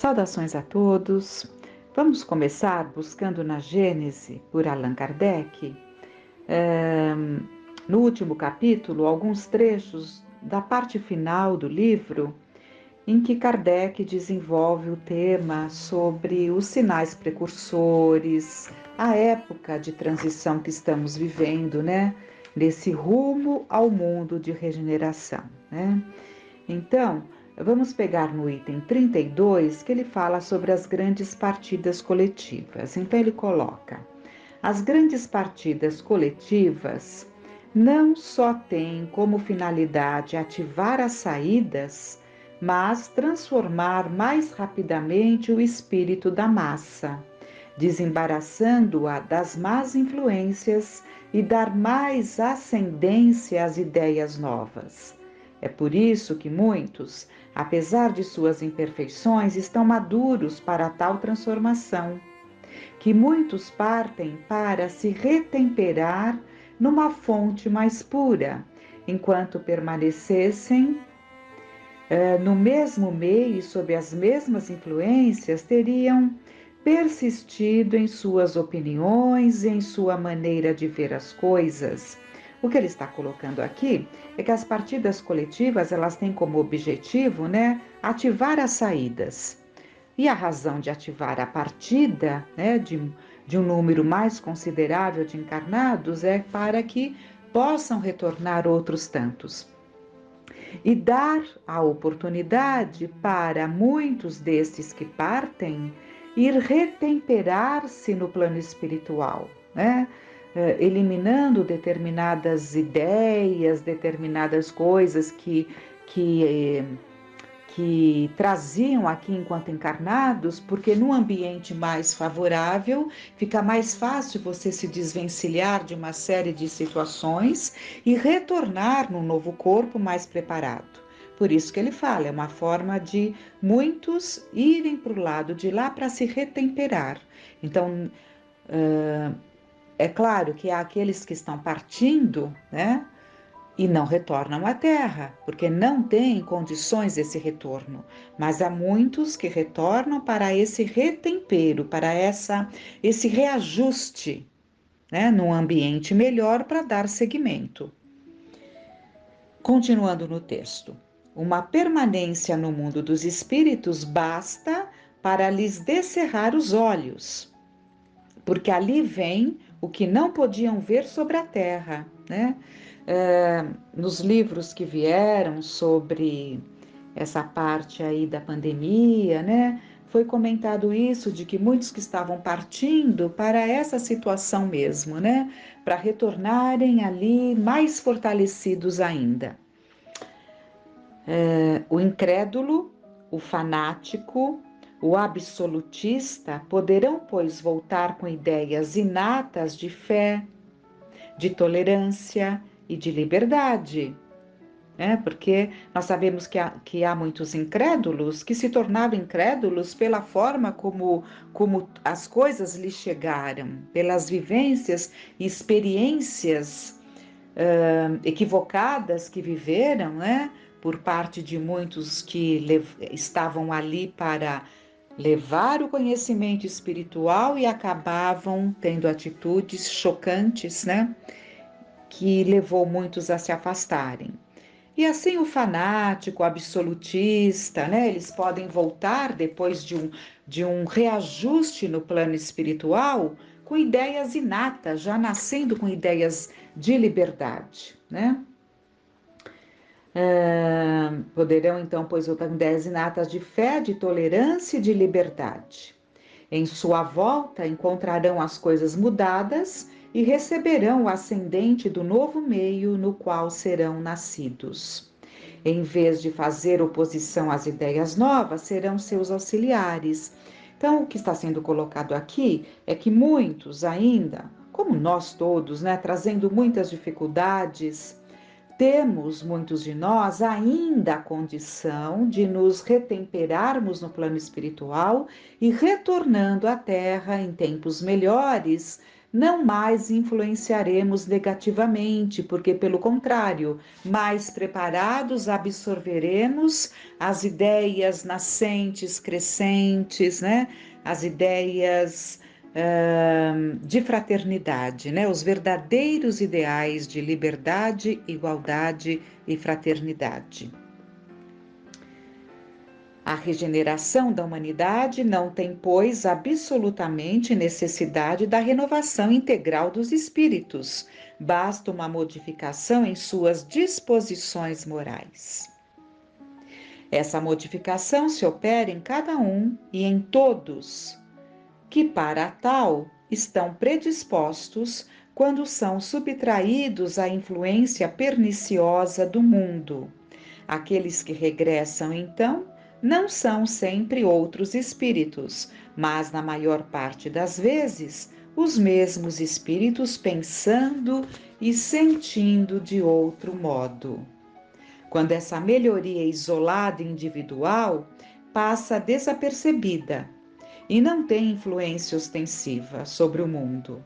Saudações a todos. Vamos começar buscando na Gênese por Allan Kardec. No último capítulo, alguns trechos da parte final do livro, em que Kardec desenvolve o tema sobre os sinais precursores, a época de transição que estamos vivendo, né? Desse rumo ao mundo de regeneração, né? Então, vamos pegar no item 32, que ele fala sobre as grandes partidas coletivas. Então, ele coloca: as grandes partidas coletivas não só têm como finalidade ativar as saídas, mas transformar mais rapidamente o espírito da massa, desembaraçando-a das más influências e dar mais ascendência às ideias novas. É por isso que muitos, apesar de suas imperfeições, estão maduros para tal transformação, que muitos partem para se retemperar numa fonte mais pura, enquanto permanecessem no mesmo meio e sob as mesmas influências, teriam persistido em suas opiniões e em sua maneira de ver as coisas. O que ele está colocando aqui é que as partidas coletivas, elas têm como objetivo, né, ativar as saídas. E a razão de ativar a partida, né, de um número mais considerável de encarnados é para que possam retornar outros tantos. E dar a oportunidade para muitos destes que partem ir retemperar-se no plano espiritual, né? Eliminando determinadas ideias, determinadas coisas que traziam aqui enquanto encarnados, porque num ambiente mais favorável fica mais fácil você se desvencilhar de uma série de situações e retornar num novo corpo mais preparado. Por isso que ele fala, é uma forma de muitos irem para o lado de lá para se retemperar. Então, é claro que há aqueles que estão partindo, né? E não retornam à Terra, porque não têm condições desse retorno. Mas há muitos que retornam para esse retempero, para esse reajuste, né, num ambiente melhor para dar seguimento. Continuando no texto. Uma permanência no mundo dos espíritos basta para lhes descerrar os olhos, porque ali vem o que não podiam ver sobre a Terra, né? Nos livros que vieram sobre essa parte aí da pandemia, né, foi comentado isso, de que muitos que estavam partindo para essa situação mesmo, né, para retornarem ali mais fortalecidos ainda. O incrédulo, o fanático, o absolutista poderão, pois, voltar com ideias inatas de fé, de tolerância e de liberdade, né? Porque nós sabemos que há muitos incrédulos que se tornaram incrédulos pela forma como as coisas lhes chegaram, pelas vivências e experiências equivocadas que viveram, né? Por parte de muitos que estavam ali para levar o conhecimento espiritual e acabavam tendo atitudes chocantes, né? Que levou muitos a se afastarem. E assim o fanático, o absolutista, né? Eles podem voltar depois de um reajuste no plano espiritual com ideias inatas, já nascendo com ideias de liberdade, né? Poderão então, pois, voltar com ideias inatas de fé, de tolerância e de liberdade. Em sua volta encontrarão as coisas mudadas e receberão o ascendente do novo meio no qual serão nascidos. Em vez de fazer oposição às ideias novas, serão seus auxiliares. Então, o que está sendo colocado aqui é que muitos ainda, como nós todos, né, trazendo muitas dificuldades, temos, muitos de nós, ainda a condição de nos retemperarmos no plano espiritual e retornando à Terra em tempos melhores, não mais influenciaremos negativamente, porque, pelo contrário, mais preparados absorveremos as ideias nascentes, crescentes, né? As ideias de fraternidade, né? Os verdadeiros ideais de liberdade, igualdade e fraternidade. A regeneração da humanidade não tem, pois, absolutamente necessidade da renovação integral dos espíritos. Basta uma modificação em suas disposições morais. Essa modificação se opera em cada um e em todos, que para tal estão predispostos quando são subtraídos à influência perniciosa do mundo. Aqueles que regressam, então, não são sempre outros espíritos, mas, na maior parte das vezes, os mesmos espíritos pensando e sentindo de outro modo. Quando essa melhoria isolada e individual passa desapercebida e não tem influência ostensiva sobre o mundo.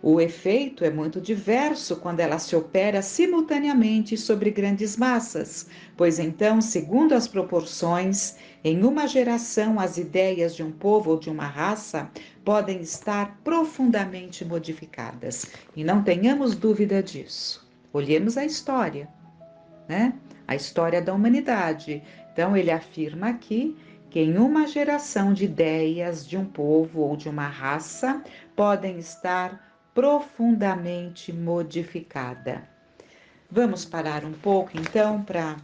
O efeito é muito diverso quando ela se opera simultaneamente sobre grandes massas, pois então, segundo as proporções, em uma geração as ideias de um povo ou de uma raça podem estar profundamente modificadas. E não tenhamos dúvida disso. Olhemos a história, né? A história da humanidade. Então, ele afirma aqui que em uma geração de ideias de um povo ou de uma raça podem estar profundamente modificada. Vamos parar um pouco então para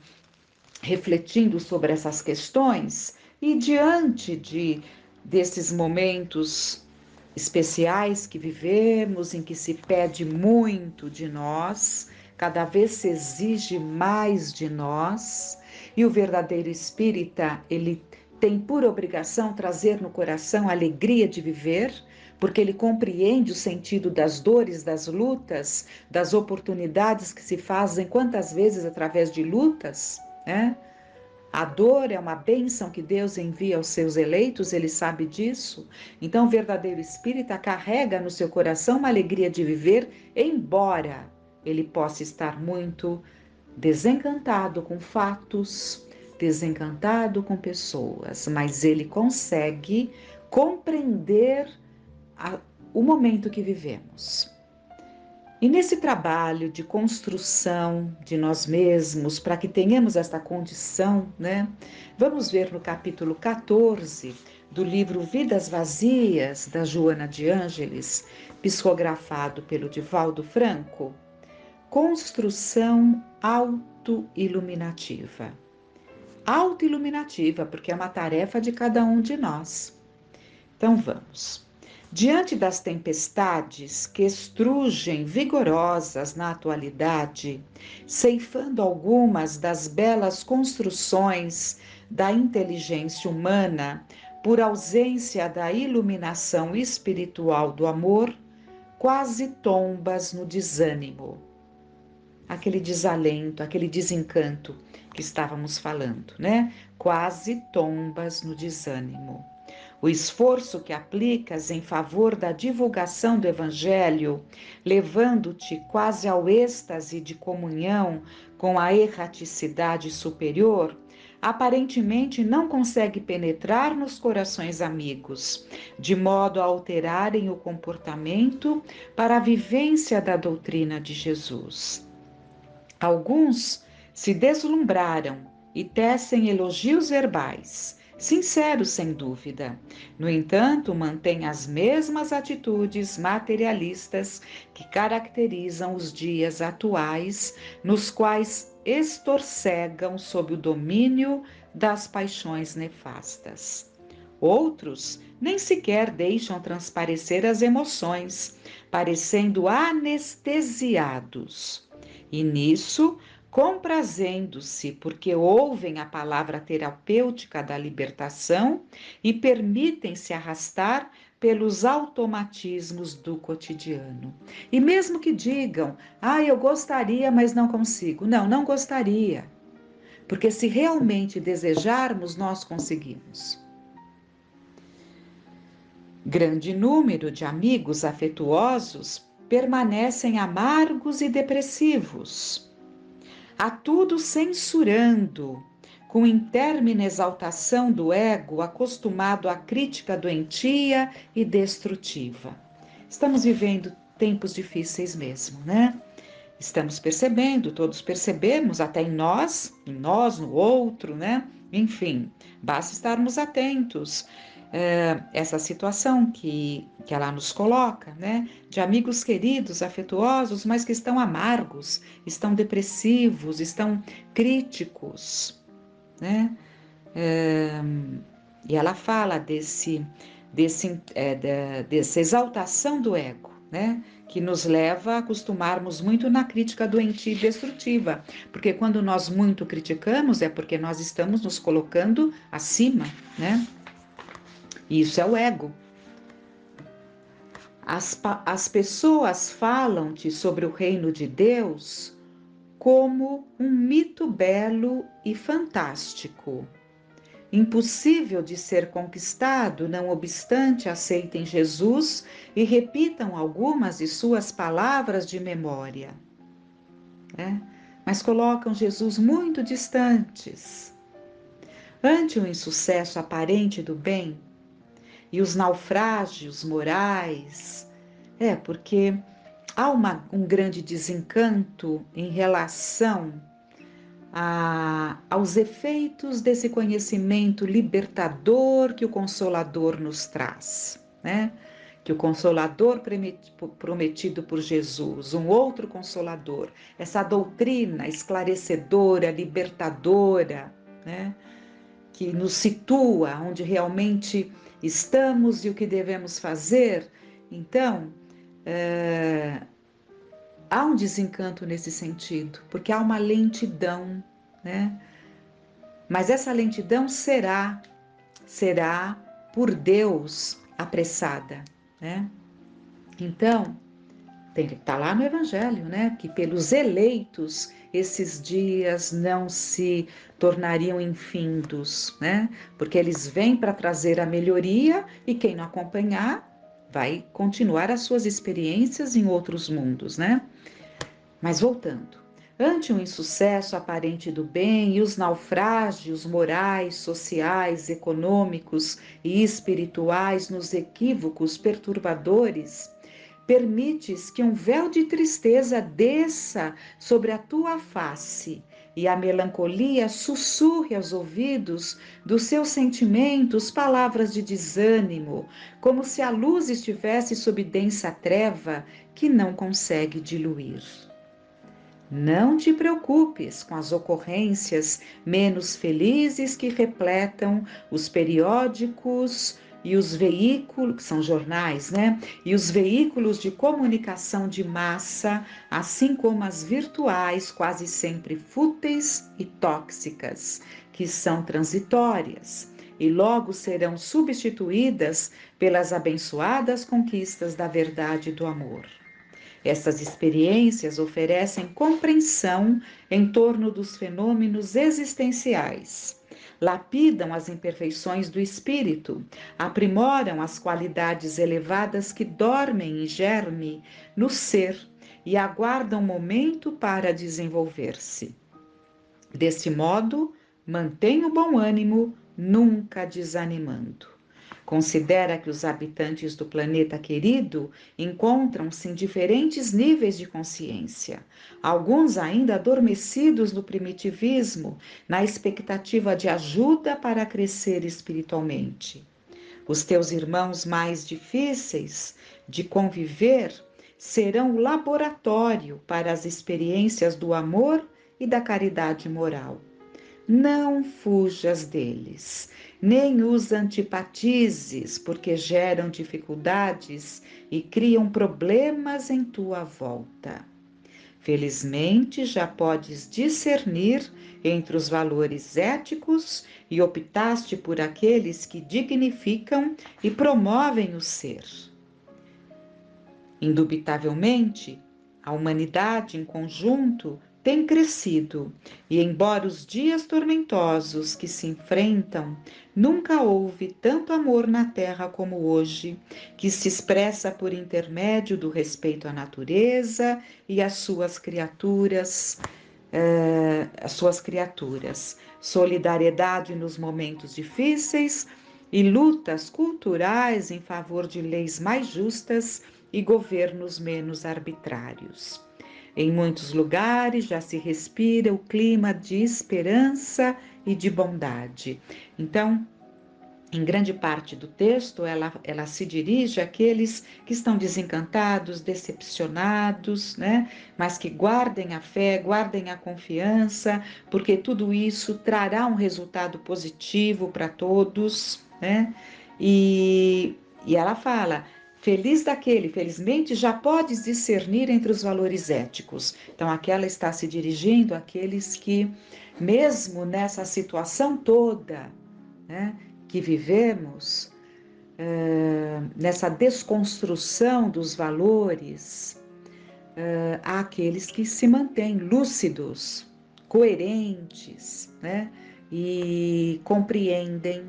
refletindo sobre essas questões e diante desses momentos especiais que vivemos, em que se pede muito de nós, cada vez se exige mais de nós, e o verdadeiro espírita, ele tem por obrigação trazer no coração a alegria de viver, porque ele compreende o sentido das dores, das lutas, das oportunidades que se fazem quantas vezes através de lutas, né? A dor é uma bênção que Deus envia aos seus eleitos, ele sabe disso. Então, o verdadeiro espírita carrega no seu coração uma alegria de viver, embora ele possa estar muito desencantado com fatos, desencantado com pessoas, mas ele consegue compreender o momento que vivemos. E nesse trabalho de construção de nós mesmos, para que tenhamos esta condição, né? Vamos ver no capítulo 14 do livro Vidas Vazias, da Joana de Ângeles, psicografado pelo Divaldo Franco, construção autoiluminativa. Autoiluminativa, porque é uma tarefa de cada um de nós. Então vamos. Diante das tempestades que estrugem vigorosas na atualidade, ceifando algumas das belas construções da inteligência humana por ausência da iluminação espiritual do amor, quase tombas no desânimo. Aquele desalento, aquele desencanto que estávamos falando, né? Quase tombas no desânimo. O esforço que aplicas em favor da divulgação do Evangelho, levando-te quase ao êxtase de comunhão com a erraticidade superior, aparentemente não consegue penetrar nos corações amigos, de modo a alterarem o comportamento para a vivência da doutrina de Jesus. Alguns se deslumbraram e tecem elogios verbais, sinceros sem dúvida. No entanto, mantém as mesmas atitudes materialistas que caracterizam os dias atuais, nos quais estorcegam sob o domínio das paixões nefastas. Outros nem sequer deixam transparecer as emoções, parecendo anestesiados. E nisso, comprazendo-se porque ouvem a palavra terapêutica da libertação e permitem-se arrastar pelos automatismos do cotidiano. E mesmo que digam, eu gostaria, mas não consigo. Não, não gostaria. Porque se realmente desejarmos, nós conseguimos. Grande número de amigos afetuosos permanecem amargos e depressivos, a tudo censurando, com intermina exaltação do ego acostumado à crítica doentia e destrutiva. Estamos vivendo tempos difíceis mesmo, né? Estamos percebendo, todos percebemos, até em nós, no outro, né? Enfim, basta estarmos atentos. Essa situação que ela nos coloca, né? De amigos queridos, afetuosos, mas que estão amargos, estão depressivos, estão críticos, né? E ela fala dessa exaltação do ego, né? Que nos leva a acostumarmos muito na crítica doentia e destrutiva, porque quando nós muito criticamos é porque nós estamos nos colocando acima, né? E isso é o ego. As pessoas falam-te sobre o reino de Deus como um mito belo e fantástico, impossível de ser conquistado, não obstante aceitem Jesus e repitam algumas de suas palavras de memória, né? Mas colocam Jesus muito distantes. Ante o insucesso aparente do bem e os naufrágios morais, porque há um grande desencanto em relação aos efeitos desse conhecimento libertador que o Consolador nos traz, né? Que o Consolador prometido por Jesus, um outro Consolador, essa doutrina esclarecedora, libertadora, né? Que nos situa onde realmente estamos e o que devemos fazer. Então, há um desencanto nesse sentido, porque há uma lentidão, né? Mas essa lentidão será por Deus apressada, né? Então, tem que estar lá no Evangelho, né? Que pelos eleitos esses dias não se tornariam infindos, né? Porque eles vêm para trazer a melhoria e quem não acompanhar vai continuar as suas experiências em outros mundos, né? Mas voltando, ante o insucesso aparente do bem e os naufrágios morais, sociais, econômicos e espirituais nos equívocos perturbadores, permites que um véu de tristeza desça sobre a tua face e a melancolia sussurre aos ouvidos dos seus sentimentos palavras de desânimo, como se a luz estivesse sob densa treva que não consegue diluir. Não te preocupes com as ocorrências menos felizes que repletam os periódicos e os veículos, que são jornais, né? E os veículos de comunicação de massa, assim como as virtuais, quase sempre fúteis e tóxicas, que são transitórias e logo serão substituídas pelas abençoadas conquistas da verdade e do amor. Essas experiências oferecem compreensão em torno dos fenômenos existenciais, lapidam as imperfeições do espírito, aprimoram as qualidades elevadas que dormem em germe no ser e aguardam momento para desenvolver-se. Deste modo, mantém o bom ânimo, nunca desanimando. Considera que os habitantes do planeta querido encontram-se em diferentes níveis de consciência, alguns ainda adormecidos no primitivismo, na expectativa de ajuda para crescer espiritualmente. Os teus irmãos mais difíceis de conviver serão o laboratório para as experiências do amor e da caridade moral. Não fujas deles, nem os antipatizes, porque geram dificuldades e criam problemas em tua volta. Felizmente, já podes discernir entre os valores éticos e optaste por aqueles que dignificam e promovem o ser. Indubitavelmente, a humanidade em conjunto tem crescido, e embora os dias tormentosos que se enfrentam, nunca houve tanto amor na Terra como hoje, que se expressa por intermédio do respeito à natureza e às suas criaturas, solidariedade nos momentos difíceis e lutas culturais em favor de leis mais justas e governos menos arbitrários. Em muitos lugares já se respira o clima de esperança e de bondade. Então, em grande parte do texto, ela se dirige àqueles que estão desencantados, decepcionados, né? Mas que guardem a fé, guardem a confiança, porque tudo isso trará um resultado positivo para todos, né? E ela fala: feliz daquele, felizmente já podes discernir entre os valores éticos. Então, aqui ela está se dirigindo àqueles que, mesmo nessa situação toda, né, que vivemos, nessa desconstrução dos valores, há aqueles que se mantêm lúcidos, coerentes, né? E compreendem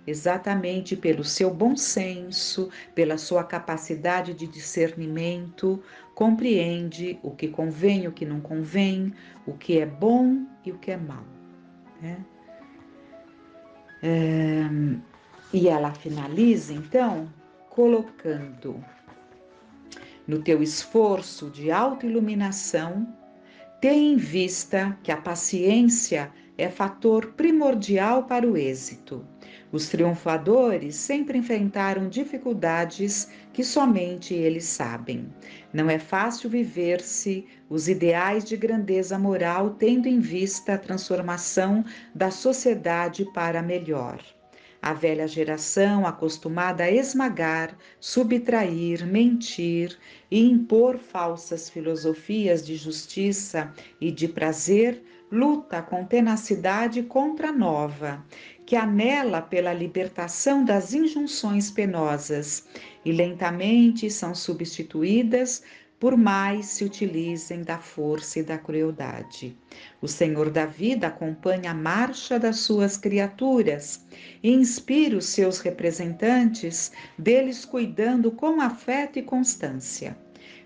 exatamente pelo seu bom senso, pela sua capacidade de discernimento, compreende o que convém, o que não convém, o que é bom e o que é mal, né? E ela finaliza, então, colocando no teu esforço de autoiluminação, tenha em vista que a paciência é fator primordial para o êxito. Os triunfadores sempre enfrentaram dificuldades que somente eles sabem. Não é fácil viver-se os ideais de grandeza moral tendo em vista a transformação da sociedade para melhor. A velha geração, acostumada a esmagar, subtrair, mentir e impor falsas filosofias de justiça e de prazer, luta com tenacidade contra a nova, que anela pela libertação das injunções penosas, e lentamente são substituídas por mais se utilizem da força e da crueldade. O Senhor da vida acompanha a marcha das suas criaturas e inspira os seus representantes, deles cuidando com afeto e constância.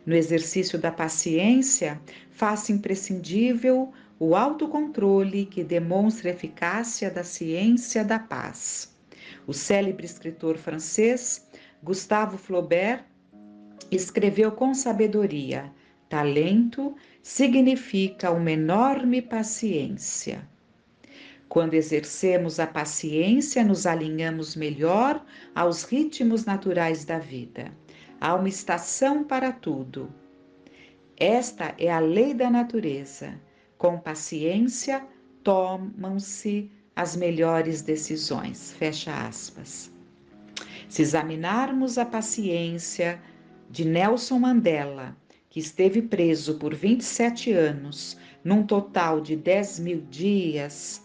No exercício da paciência, faça imprescindível o autocontrole que demonstra a eficácia da ciência da paz. O célebre escritor francês Gustave Flaubert escreveu com sabedoria: talento significa uma enorme paciência. Quando exercemos a paciência, nos alinhamos melhor aos ritmos naturais da vida. Há uma estação para tudo. Esta é a lei da natureza. Com paciência, tomam-se as melhores decisões. Fecha aspas. Se examinarmos a paciência de Nelson Mandela, que esteve preso por 27 anos, num total de 10.000 dias,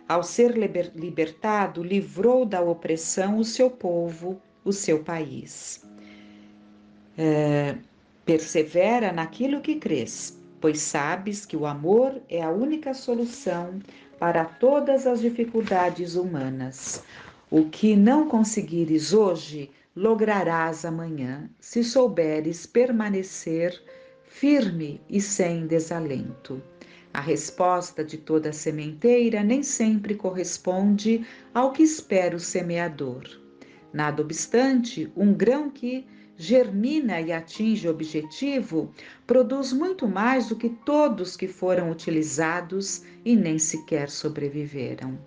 ao ser libertado, livrou da opressão o seu povo, o seu país. Persevera naquilo que crês, pois sabes que o amor é a única solução para todas as dificuldades humanas. O que não conseguires hoje, lograrás amanhã, se souberes permanecer firme e sem desalento. A resposta de toda sementeira nem sempre corresponde ao que espera o semeador. Nada obstante, um grão que germina e atinge o objetivo produz muito mais do que todos que foram utilizados e nem sequer sobreviveram.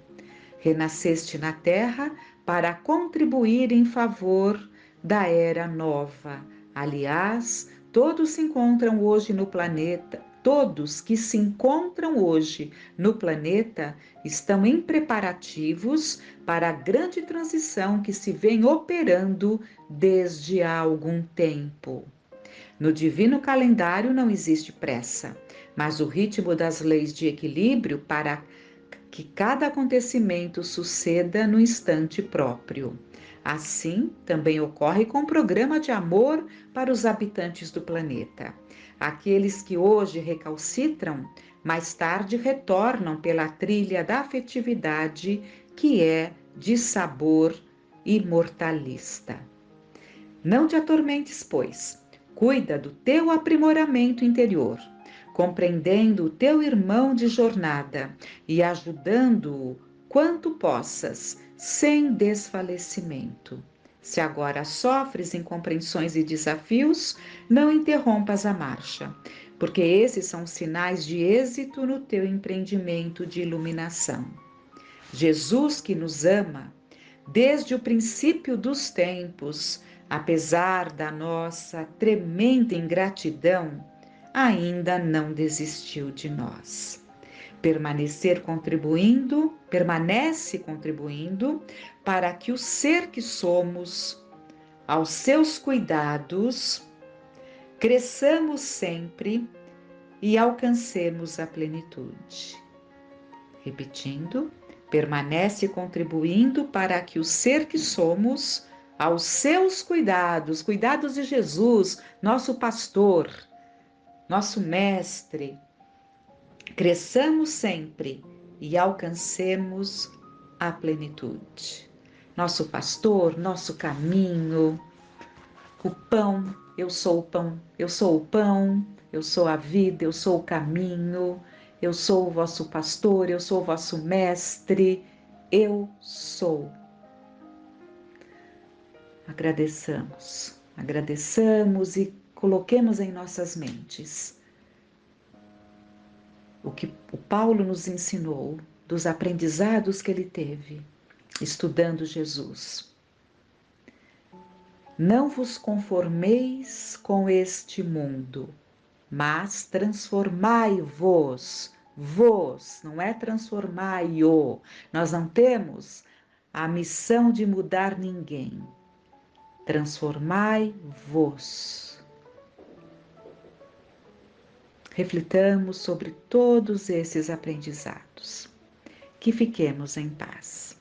Renasceste na terra para contribuir em favor da era nova. Aliás, todos se encontram hoje no planeta. Todos que se encontram hoje no planeta estão em preparativos para a grande transição que se vem operando desde há algum tempo. No divino calendário não existe pressa, mas o ritmo das leis de equilíbrio para que cada acontecimento suceda no instante próprio. Assim, também ocorre com o programa de amor para os habitantes do planeta. Aqueles que hoje recalcitram mais tarde retornam pela trilha da afetividade, que é de sabor imortalista. Não te atormentes, pois, cuida do teu aprimoramento interior, compreendendo o teu irmão de jornada e ajudando-o quanto possas, sem desfalecimento. Se agora sofres incompreensões e desafios, não interrompas a marcha, porque esses são sinais de êxito no teu empreendimento de iluminação. Jesus, que nos ama, desde o princípio dos tempos, apesar da nossa tremenda ingratidão, ainda não desistiu de nós. Permanece contribuindo para que o ser que somos, aos seus cuidados, cresçamos sempre e alcancemos a plenitude. Repetindo, permanece contribuindo para que o ser que somos, aos seus cuidados de Jesus, nosso pastor, nosso mestre, cresçamos sempre e alcancemos a plenitude. Nosso pastor, nosso caminho, o pão, eu sou o pão, eu sou o pão, eu sou a vida, eu sou o caminho, eu sou o vosso pastor, eu sou o vosso mestre, eu sou. Agradeçamos e coloquemos em nossas mentes o que o Paulo nos ensinou dos aprendizados que ele teve estudando Jesus. Não vos conformeis com este mundo, mas transformai-vos. Vos, não é transformai-o. Nós não temos a missão de mudar ninguém. Transformai-vos. Reflitamos sobre todos esses aprendizados. Que fiquemos em paz.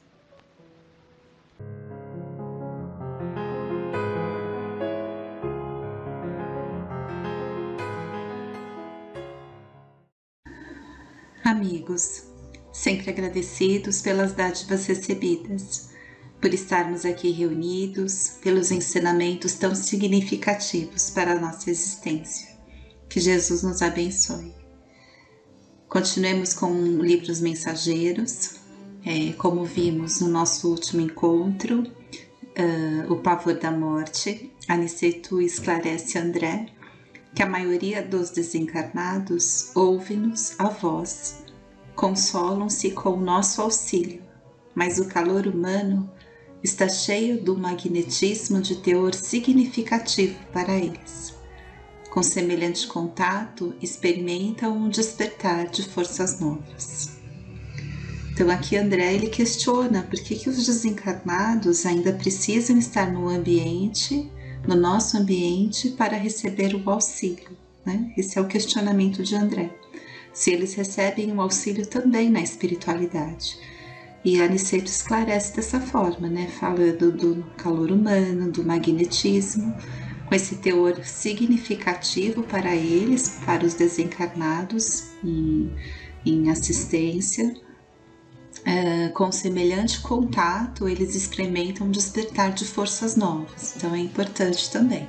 Amigos, sempre agradecidos pelas dádivas recebidas, por estarmos aqui reunidos, pelos ensinamentos tão significativos para a nossa existência. Que Jesus nos abençoe. Continuemos com livros mensageiros, como vimos no nosso último encontro, O Pavor da Morte. Aniceto esclarece André que a maioria dos desencarnados ouve-nos a voz, consolam-se com o nosso auxílio, mas o calor humano está cheio do magnetismo de teor significativo para eles. Com semelhante contato, experimentam um despertar de forças novas. Então aqui André ele questiona por que os desencarnados ainda precisam estar no nosso ambiente, para receber o auxílio, né? Esse é o questionamento de André. Se eles recebem um auxílio também na espiritualidade. E Aniceto esclarece dessa forma, né? Falando do calor humano, do magnetismo, com esse teor significativo para eles, para os desencarnados em assistência. Com semelhante contato, eles experimentam um despertar de forças novas, então é importante também.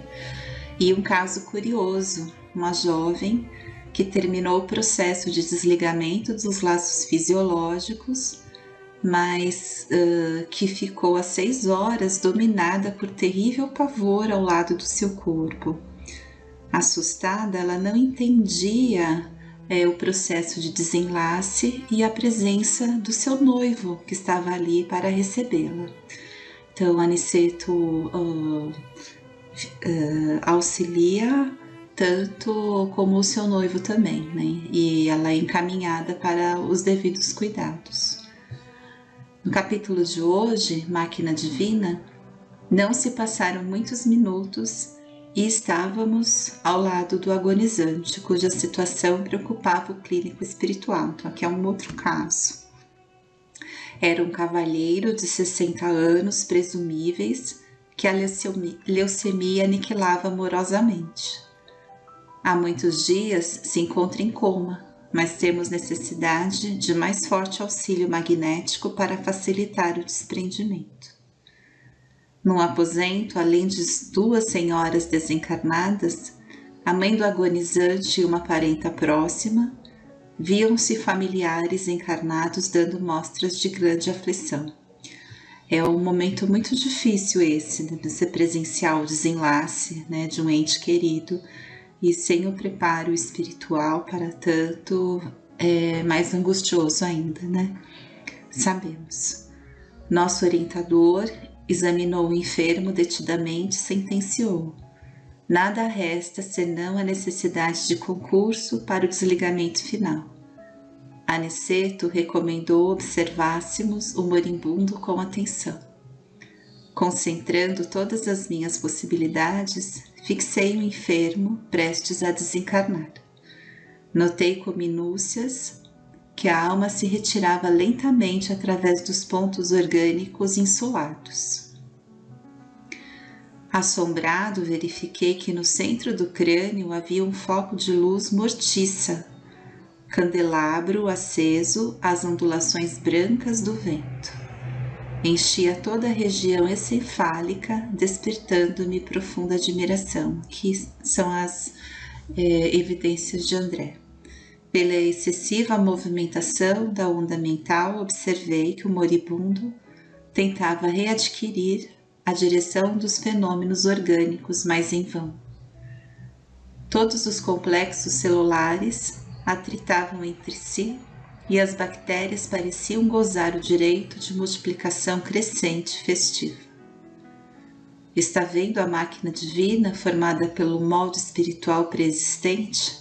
E um caso curioso, uma jovem que terminou o processo de desligamento dos laços fisiológicos, mas que ficou às 6 horas dominada por terrível pavor ao lado do seu corpo. Assustada, ela não entendia o processo de desenlace e a presença do seu noivo que estava ali para recebê-la. Então, Aniceto auxilia tanto como o seu noivo também, né? E ela é encaminhada para os devidos cuidados. No capítulo de hoje, Máquina Divina, não se passaram muitos minutos e estávamos ao lado do agonizante, cuja situação preocupava o clínico espiritual. Então, aqui é um outro caso. Era um cavalheiro de 60 anos presumíveis que a leucemia aniquilava amorosamente. Há muitos dias se encontra em coma, mas temos necessidade de mais forte auxílio magnético para facilitar o desprendimento. Num aposento, além de 2 senhoras desencarnadas, a mãe do agonizante e uma parenta próxima, viam-se familiares encarnados dando mostras de grande aflição. É um momento muito difícil esse, né, de você presenciar o desenlace, né, de um ente querido, e sem o preparo espiritual para tanto, é mais angustioso ainda, né? Sabemos. Nosso orientador examinou o enfermo detidamente e sentenciou: nada resta senão a necessidade de concurso para o desligamento final. Aniceto recomendou observássemos o moribundo com atenção. Concentrando todas as minhas possibilidades, fixei o enfermo prestes a desencarnar. Notei com minúcias que a alma se retirava lentamente através dos pontos orgânicos insolados. Assombrado, verifiquei que no centro do crânio havia um foco de luz mortiça, candelabro aceso às ondulações brancas do vento. Enchia toda a região encefálica, despertando-me profunda admiração, que são as evidências de André. Pela excessiva movimentação da onda mental, observei que o moribundo tentava readquirir a direção dos fenômenos orgânicos, mas em vão. Todos os complexos celulares atritavam entre si e as bactérias pareciam gozar o direito de multiplicação crescente e festiva. Está vendo a máquina divina formada pelo molde espiritual preexistente,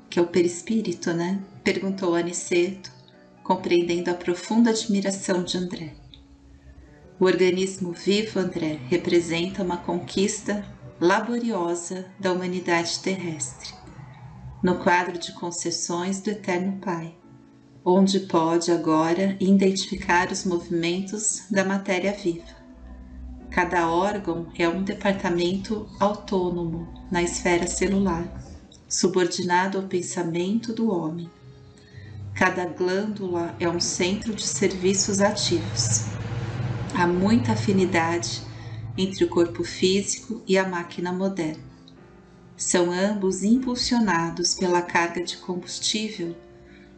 que é o perispírito, né? Perguntou Aniceto, compreendendo a profunda admiração de André. O organismo vivo, André, representa uma conquista laboriosa da humanidade terrestre, no quadro de concessões do Eterno Pai, onde pode agora identificar os movimentos da matéria viva. Cada órgão é um departamento autônomo na esfera celular, subordinado ao pensamento do homem. Cada glândula é um centro de serviços ativos. Há muita afinidade entre o corpo físico e a máquina moderna. São ambos impulsionados pela carga de combustível,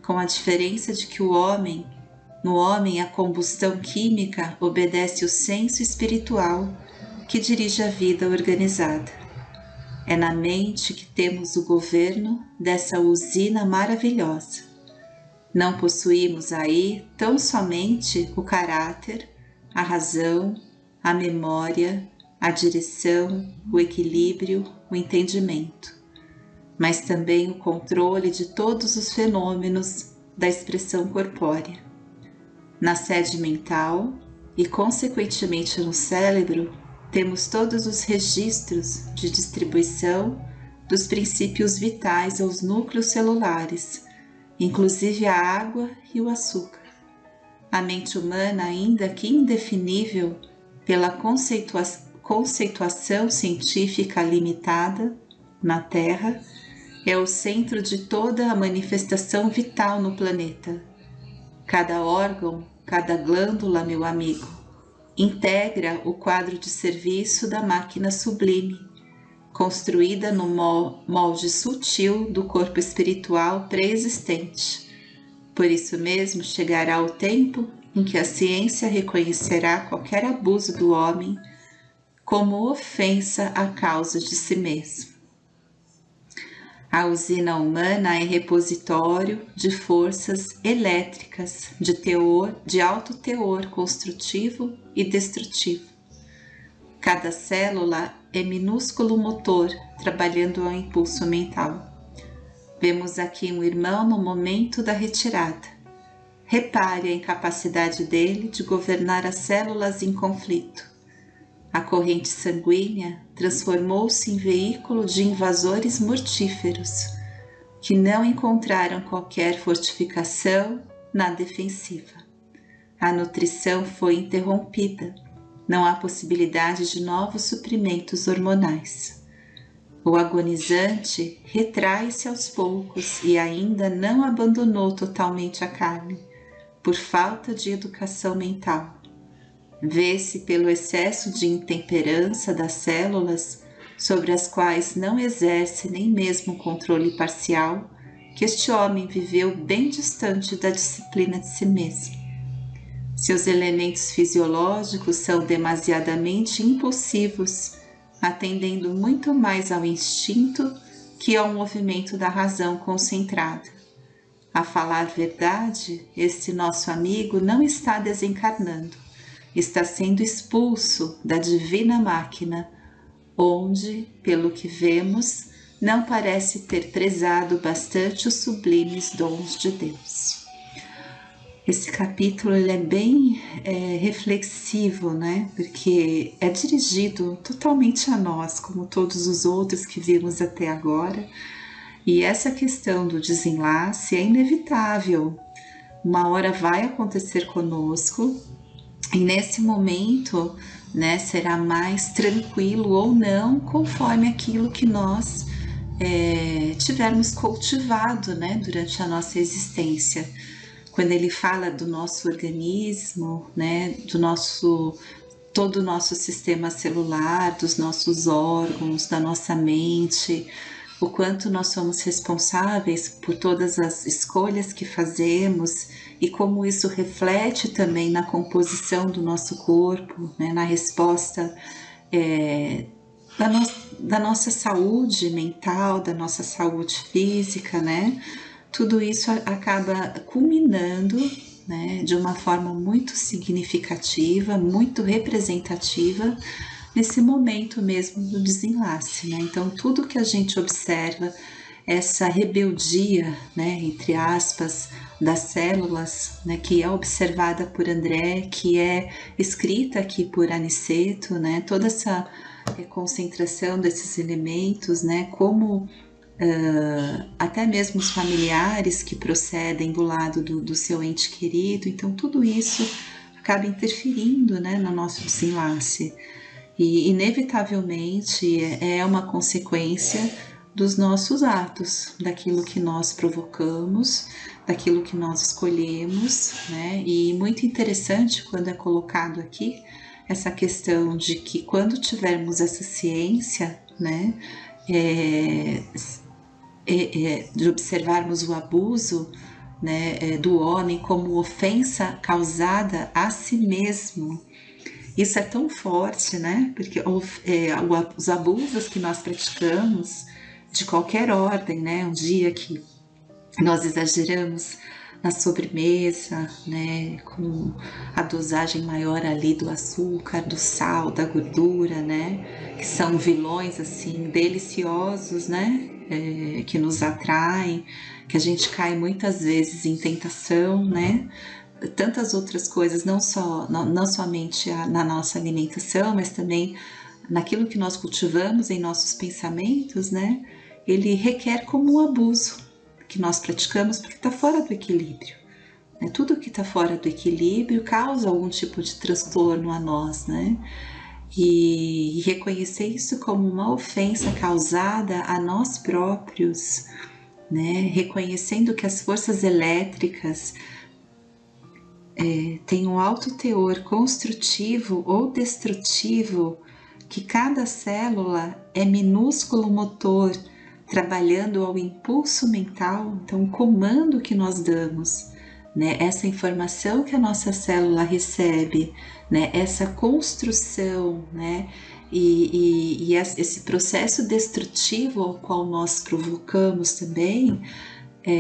com a diferença de que no homem a combustão química obedece o senso espiritual que dirige a vida organizada. É na mente que temos o governo dessa usina maravilhosa. Não possuímos aí tão somente o caráter, a razão, a memória, a direção, o equilíbrio, o entendimento, mas também o controle de todos os fenômenos da expressão corpórea. Na sede mental e, consequentemente, no cérebro, temos todos os registros de distribuição dos princípios vitais aos núcleos celulares, inclusive a água e o açúcar. A mente humana, ainda que indefinível pela conceituação científica limitada na Terra, é o centro de toda a manifestação vital no planeta. Cada órgão, cada glândula, meu amigo, integra o quadro de serviço da máquina sublime, construída no molde sutil do corpo espiritual pré-existente. Por isso mesmo chegará o tempo em que a ciência reconhecerá qualquer abuso do homem como ofensa à causa de si mesmo. A usina humana é repositório de forças elétricas de alto teor construtivo e destrutivo. Cada célula é minúsculo motor trabalhando ao impulso mental. Vemos aqui um irmão no momento da retirada. Repare a incapacidade dele de governar as células em conflito. A corrente sanguínea transformou-se em veículo de invasores mortíferos, que não encontraram qualquer fortificação na defensiva. A nutrição foi interrompida. Não há possibilidade de novos suprimentos hormonais. O agonizante retrai-se aos poucos e ainda não abandonou totalmente a carne, por falta de educação mental. Vê-se pelo excesso de intemperança das células, sobre as quais não exerce nem mesmo controle parcial, que este homem viveu bem distante da disciplina de si mesmo. Seus elementos fisiológicos são demasiadamente impulsivos, atendendo muito mais ao instinto que ao movimento da razão concentrada. A falar verdade, este nosso amigo não está desencarnando, está sendo expulso da divina máquina, onde, pelo que vemos, não parece ter prezado bastante os sublimes dons de Deus. Esse capítulo ele é bem reflexivo, né? Porque é dirigido totalmente a nós, como todos os outros que vimos até agora. E essa questão do desenlace é inevitável. Uma hora vai acontecer conosco e nesse momento, né, será mais tranquilo ou não, conforme aquilo que nós tivermos cultivado, né, durante a nossa existência. Quando ele fala do nosso organismo, né, todo o nosso sistema celular, dos nossos órgãos, da nossa mente, o quanto nós somos responsáveis por todas as escolhas que fazemos e como isso reflete também na composição do nosso corpo, né, na resposta da nossa saúde mental, da nossa saúde física, né? Tudo isso acaba culminando, né, de uma forma muito significativa, muito representativa, nesse momento mesmo do desenlace, né? Então, tudo que a gente observa, essa rebeldia, né, entre aspas, das células, né, que é observada por André, que é escrita aqui por Aniceto, né, toda essa concentração desses elementos, né, como até mesmo os familiares que procedem do lado do seu ente querido, então tudo isso acaba interferindo, né, no nosso desenlace e inevitavelmente é uma consequência dos nossos atos, daquilo que nós provocamos, daquilo que nós escolhemos, né? E muito interessante quando é colocado aqui essa questão de que quando tivermos essa ciência, né, de observarmos o abuso, né, do homem como ofensa causada a si mesmo. Isso é tão forte, né? Porque os abusos que nós praticamos de qualquer ordem, né? Um dia que nós exageramos na sobremesa, né? Com a dosagem maior ali do açúcar, do sal, da gordura, né? Que são vilões assim deliciosos, né? Que nos atraem, que a gente cai muitas vezes em tentação, né? Tantas outras coisas, não somente na nossa alimentação, mas também naquilo que nós cultivamos em nossos pensamentos, né? Ele requer como um abuso que nós praticamos porque está fora do equilíbrio. Né? Tudo que está fora do equilíbrio causa algum tipo de transtorno a nós, né? E reconhecer isso como uma ofensa causada a nós próprios, né? Reconhecendo que as forças elétricas têm um alto teor construtivo ou destrutivo, que cada célula é minúsculo motor trabalhando ao impulso mental, então o comando que nós damos, né? Essa informação que a nossa célula recebe, né? Essa construção, né? E esse processo destrutivo ao qual nós provocamos também,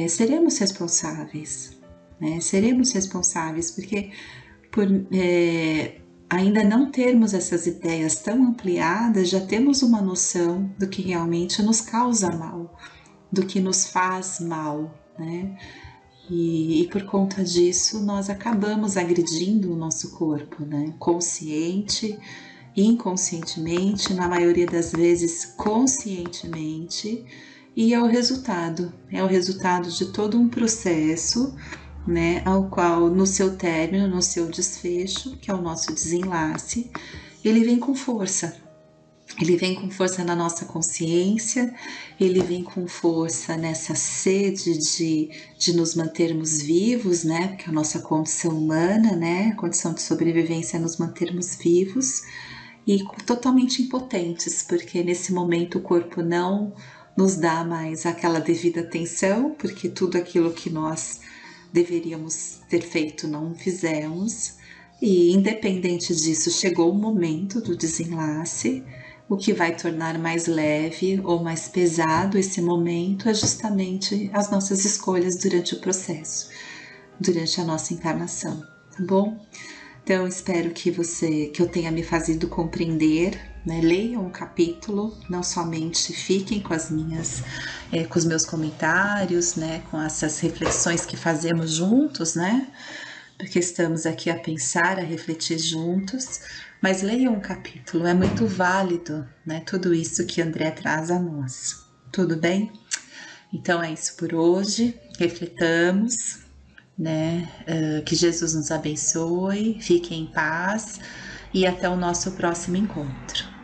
seremos responsáveis, né? Seremos responsáveis porque por ainda não termos essas ideias tão ampliadas, já temos uma noção do que realmente nos causa mal, do que nos faz mal, né? E por conta disso nós acabamos agredindo o nosso corpo, né? Consciente, inconscientemente, na maioria das vezes conscientemente, e é o resultado de todo um processo, né, ao qual no seu término, no seu desfecho, que é o nosso desenlace, ele vem com força, Ele vem com força na nossa consciência, ele vem com força nessa sede de nos mantermos vivos, né? Porque a nossa condição humana, né? A condição de sobrevivência é nos mantermos vivos e totalmente impotentes, porque nesse momento o corpo não nos dá mais aquela devida atenção, porque tudo aquilo que nós deveríamos ter feito não fizemos. E independente disso, chegou o momento do desenlace. O que vai tornar mais leve ou mais pesado esse momento é justamente as nossas escolhas durante o processo, durante a nossa encarnação, tá bom? Então espero que eu tenha me fazido compreender, né? Leiam o capítulo, não somente fiquem com com os meus comentários, né? Com essas reflexões que fazemos juntos, né? Porque estamos aqui a pensar, a refletir juntos, mas leiam um capítulo, é muito válido, né? Tudo isso que André traz a nós. Tudo bem? Então é isso por hoje, refletamos, né? Que Jesus nos abençoe, fiquem em paz e até o nosso próximo encontro.